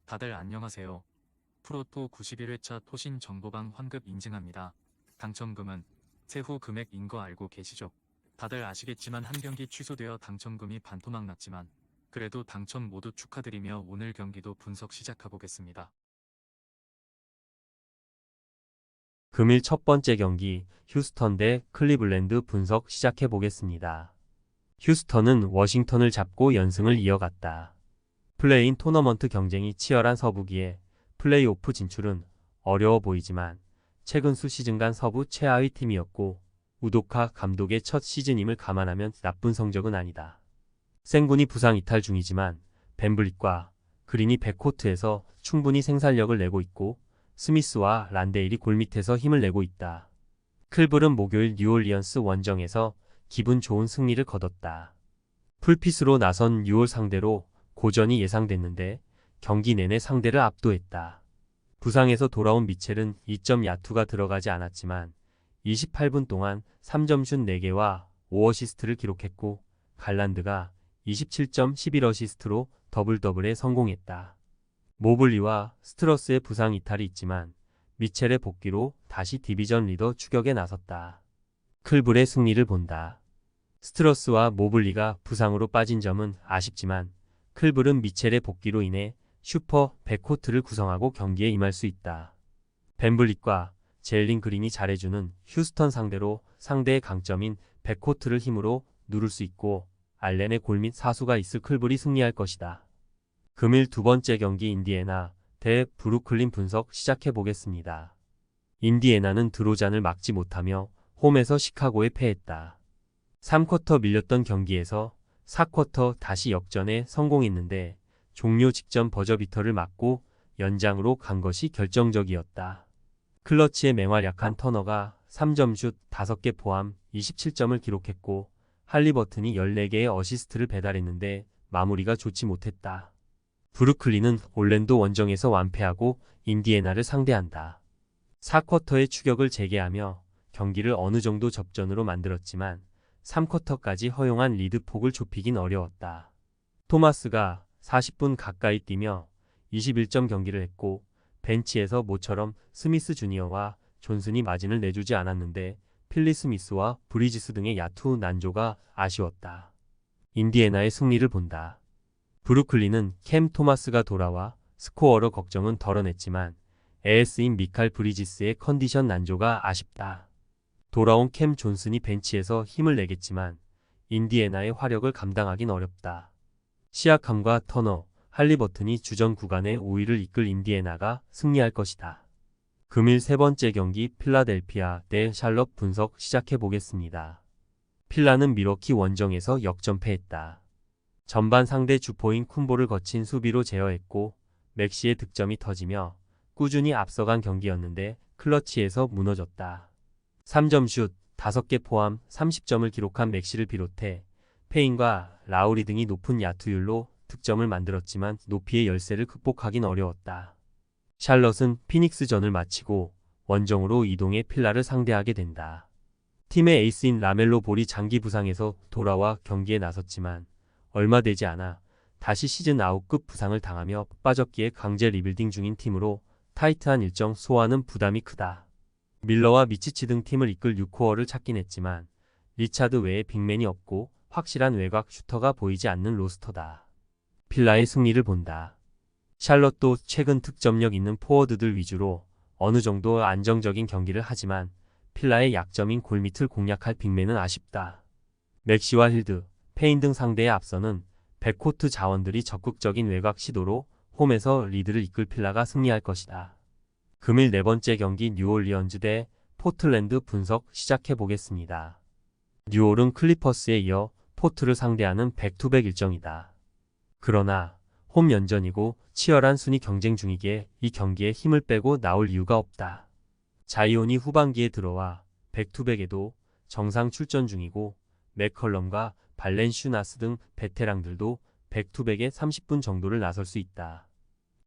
다들 안녕하세요. 프로토 91회차 토신 정보방 환급 인증합니다. 당첨금은 세후 금액인 거 알고 계시죠? 다들 아시겠지만 한 경기 취소되어 당첨금이 반토막 났지만 그래도 당첨 모두 축하드리며 오늘 경기도 분석 시작해보겠습니다. 금일 첫 번째 경기 휴스턴 대 클리블랜드 분석 시작해 보겠습니다. 휴스턴은 워싱턴을 잡고 연승을 이어갔다. 플레이인 토너먼트 경쟁이 치열한 서부기에 플레이오프 진출은 어려워 보이지만 최근 수 시즌간 서부 최하위 팀이었고 우도카 감독의 첫 시즌임을 감안하면 나쁜 성적은 아니다. 생군이 부상 이탈 중이지만 벤블릿과 그린이 백코트에서 충분히 생산력을 내고 있고 스미스와 란데일이 골밑에서 힘을 내고 있다. 클블은 목요일 뉴올리언스 원정에서 기분 좋은 승리를 거뒀다. 풀핏으로 나선 뉴올 상대로 고전이 예상됐는데 경기 내내 상대를 압도했다. 부상에서 돌아온 미첼은 2점 야투가 들어가지 않았지만 28분 동안 3점 슛 4개와 5어시스트를 기록했고 갈란드가 27점 11어시스트로 더블더블에 성공했다. 모블리와 스트러스의 부상 이탈이 있지만 미첼의 복귀로 다시 디비전 리더 추격에 나섰다. 클블의 승리를 본다. 스트러스와 모블리가 부상으로 빠진 점은 아쉽지만 클블은 미첼의 복귀로 인해 슈퍼 백코트를 구성하고 경기에 임할 수 있다. 벤블릿과 제일린 그린이 잘해주는 휴스턴 상대로 상대의 강점인 백코트를 힘으로 누를 수 있고 알렌의 골밑 사수가 있을 클블이 승리할 것이다. 금일 두 번째 경기 인디애나 대 브루클린 분석 시작해 보겠습니다. 인디애나는 드로잔을 막지 못하며 홈에서 시카고에 패했다. 3쿼터 밀렸던 경기에서 4쿼터 다시 역전에 성공했는데 종료 직전 버저비터를 맞고 연장으로 간 것이 결정적이었다. 클러치의 맹활약한 터너가 3점 슛 5개 포함 27점을 기록했고 할리버튼이 14개의 어시스트를 배달했는데 마무리가 좋지 못했다. 브루클린은 올랜도 원정에서 완패하고 인디애나를 상대한다. 4쿼터의 추격을 재개하며 경기를 어느 정도 접전으로 만들었지만 3쿼터까지 허용한 리드 폭을 좁히긴 어려웠다. 토마스가 40분 가까이 뛰며 21점 경기를 했고 벤치에서 모처럼 스미스 주니어와 존슨이 마진을 내주지 않았는데 필리 스미스와 브리지스 등의 야투 난조가 아쉬웠다. 인디애나의 승리를 본다. 브루클린은 캠 토마스가 돌아와 스코어러 걱정은 덜어냈지만 에이스인 미칼 브리지스의 컨디션 난조가 아쉽다. 돌아온 캠 존슨이 벤치에서 힘을 내겠지만 인디애나의 화력을 감당하긴 어렵다. 시아캄과 터너, 할리버튼이 주전 구간의 우위를 이끌 인디애나가 승리할 것이다. 금일 세 번째 경기 필라델피아 대 샬럿 분석 시작해 보겠습니다. 필라는 밀워키 원정에서 역전패했다. 전반 상대 주포인 쿤보를 거친 수비로 제어했고 맥시의 득점이 터지며 꾸준히 앞서간 경기였는데 클러치에서 무너졌다. 3점 슛 5개 포함 30점을 기록한 맥시를 비롯해 페인과 라우리 등이 높은 야투율로 득점을 만들었지만 높이의 열세를 극복하긴 어려웠다. 샬럿은 피닉스전을 마치고 원정으로 이동해 필라를 상대하게 된다. 팀의 에이스인 라멜로 볼이 장기 부상에서 돌아와 경기에 나섰지만 얼마 되지 않아 다시 시즌 아웃급 부상을 당하며 빠졌기에 강제 리빌딩 중인 팀으로 타이트한 일정 소화는 부담이 크다. 밀러와 미치치 등 팀을 이끌 6코어를 찾긴 했지만 리차드 외에 빅맨이 없고 확실한 외곽 슈터가 보이지 않는 로스터다. 필라의 승리를 본다. 샬럿도 최근 득점력 있는 포워드들 위주로 어느 정도 안정적인 경기를 하지만 필라의 약점인 골밑을 공략할 빅맨은 아쉽다. 맥시와 힐드, 페인 등 상대에 앞서는 백코트 자원들이 적극적인 외곽 시도로 홈에서 리드를 이끌 필라가 승리할 것이다. 금일 네 번째 경기 뉴올리언즈 대 포틀랜드 분석 시작해 보겠습니다. 뉴올은 클리퍼스에 이어 포트를 상대하는 백투백 일정이다. 그러나 홈 연전이고 치열한 순위 경쟁 중이기에 이 경기에 힘을 빼고 나올 이유가 없다. 자이온이 후반기에 들어와 백투백에도 정상 출전 중이고 맥컬럼과 발렌슈나스 등 베테랑들도 백투백에 30분 정도를 나설 수 있다.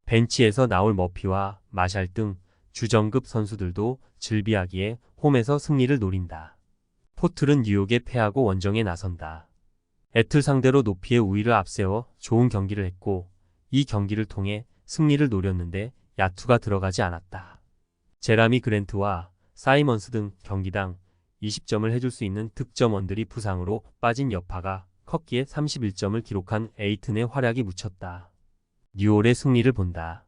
벤치에서 나올 머피와 마샬 등 주전급 선수들도 즐비하기에 홈에서 승리를 노린다. 포틀은 뉴욕에 패하고 원정에 나선다. 애틀 상대로 높이의 우위를 앞세워 좋은 경기를 했고 이 경기를 통해 승리를 노렸는데 야투가 들어가지 않았다. 제라미 그랜트와 사이먼스 등 경기당 20점을 해줄 수 있는 득점원들이 부상으로 빠진 여파가 컸기에 31점을 기록한 에이튼의 활약이 묻혔다. 뉴올의 승리를 본다.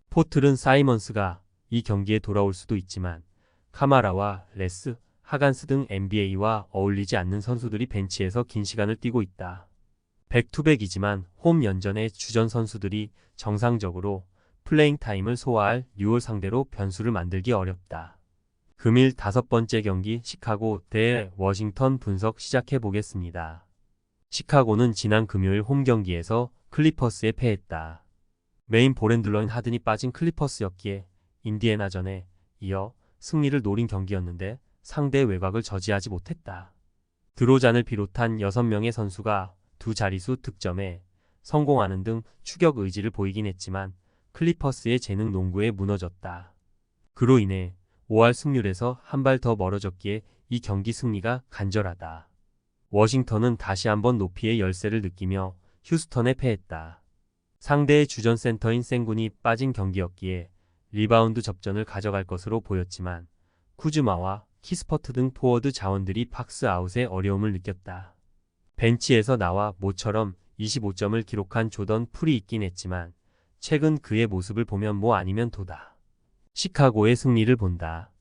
포틀은 사이먼스가 이 경기에 돌아올 수도 있지만 카마라와 레스, 하간스 등 NBA와 어울리지 않는 선수들이 벤치에서 긴 시간을 뛰고 있다. 백투백이지만 홈 연전의 주전 선수들이 정상적으로 플레잉 타임을 소화할 뉴올 상대로 변수를 만들기 어렵다. 금일 5번째 경기 시카고 대 워싱턴 분석 시작해 보겠습니다. 시카고는 지난 금요일 홈 경기에서 클리퍼스에 패했다. 메인 볼앤들러인 하든이 빠진 클리퍼스였기에 인디애나전에 이어 승리를 노린 경기였는데 상대 외곽을 저지하지 못했다. 드로잔을 비롯한 6명의 선수가 두 자릿수 득점에 성공하는 등 추격 의지를 보이긴 했지만 클리퍼스의 재능 농구에 무너졌다. 그로 인해 5할 승률에서 한 발 더 멀어졌기에 이 경기 승리가 간절하다. 워싱턴은 다시 한번 높이의 열세를 느끼며 휴스턴에 패했다. 상대의 주전 센터인 생군이 빠진 경기였기에 리바운드 접전을 가져갈 것으로 보였지만 쿠즈마와 키스퍼트 등 포워드 자원들이 박스 아웃에 어려움을 느꼈다. 벤치에서 나와 모처럼 25점을 기록한 조던 풀이 있긴 했지만 최근 그의 모습을 보면 뭐 아니면 도다. 시카고의 승리를 본다.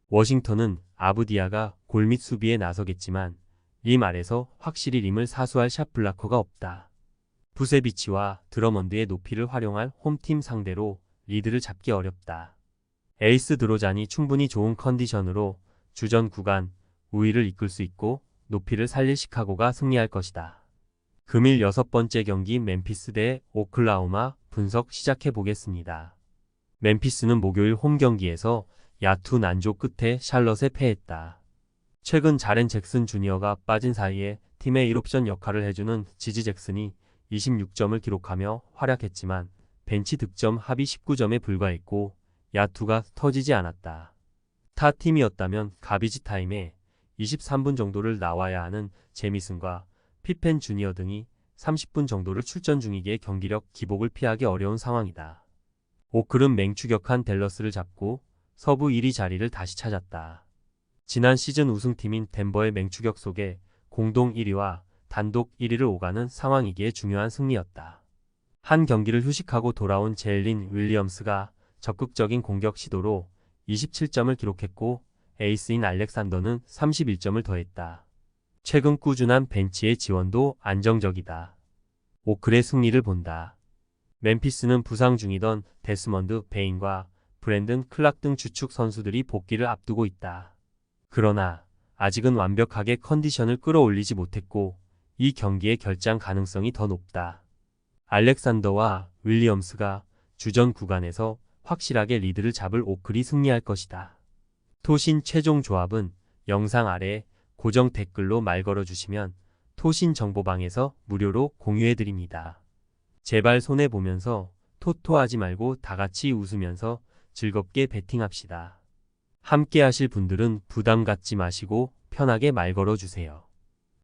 워싱턴은 아브디아가 골밑 수비에 나서겠지만 림 아래서 확실히 림을 사수할 샷블라커가 없다. 부세비치와 드러먼드의 높이를 활용할 홈팀 상대로 리드를 잡기 어렵다. 에이스 드로잔이 충분히 좋은 컨디션으로 주전 구간 우위를 이끌 수 있고 높이를 살릴 시카고가 승리할 것이다. 금일 6번째 경기 멤피스 대 오클라호마 분석 시작해 보겠습니다. 멤피스는 목요일 홈 경기에서 야투 난조 끝에 샬럿에 패했다. 최근 자렌 잭슨 주니어가 빠진 사이에 팀의 1옵션 역할을 해주는 지지 잭슨이 26점을 기록하며 활약했지만 벤치 득점 합이 19점에 불과했고 야투가 터지지 않았다. 타 팀이었다면 가비지 타임에 23분 정도를 나와야 하는 제미슨과 피펜 주니어 등이 30분 정도를 출전 중이기에 경기력 기복을 피하기 어려운 상황이다. 오클은 맹추격한 댈러스를 잡고 서부 1위 자리를 다시 찾았다. 지난 시즌 우승팀인 덴버의 맹추격 속에 공동 1위와 단독 1위를 오가는 상황이기에 중요한 승리였다. 한 경기를 휴식하고 돌아온 제일린 윌리엄스가 적극적인 공격 시도로 27점을 기록했고 에이스인 알렉산더는 31점을 더했다. 최근 꾸준한 벤치의 지원도 안정적이다. 오클의 승리를 본다. 멤피스는 부상 중이던 데스먼드 베인과 브랜든 클락 등 주축 선수들이 복귀를 앞두고 있다. 그러나 아직은 완벽하게 컨디션을 끌어올리지 못했고 이 경기의 결장 가능성이 더 높다. 알렉산더와 윌리엄스가 주전 구간에서 확실하게 리드를 잡을 오클이 승리할 것이다. 토신 최종 조합은 영상 아래 고정 댓글로 말 걸어주시면 토신 정보방에서 무료로 공유해드립니다. 제발 손해보면서 토토하지 말고 다같이 웃으면서 즐겁게 베팅합시다. 함께 하실 분들은 부담 갖지 마시고 편하게 말 걸어주세요.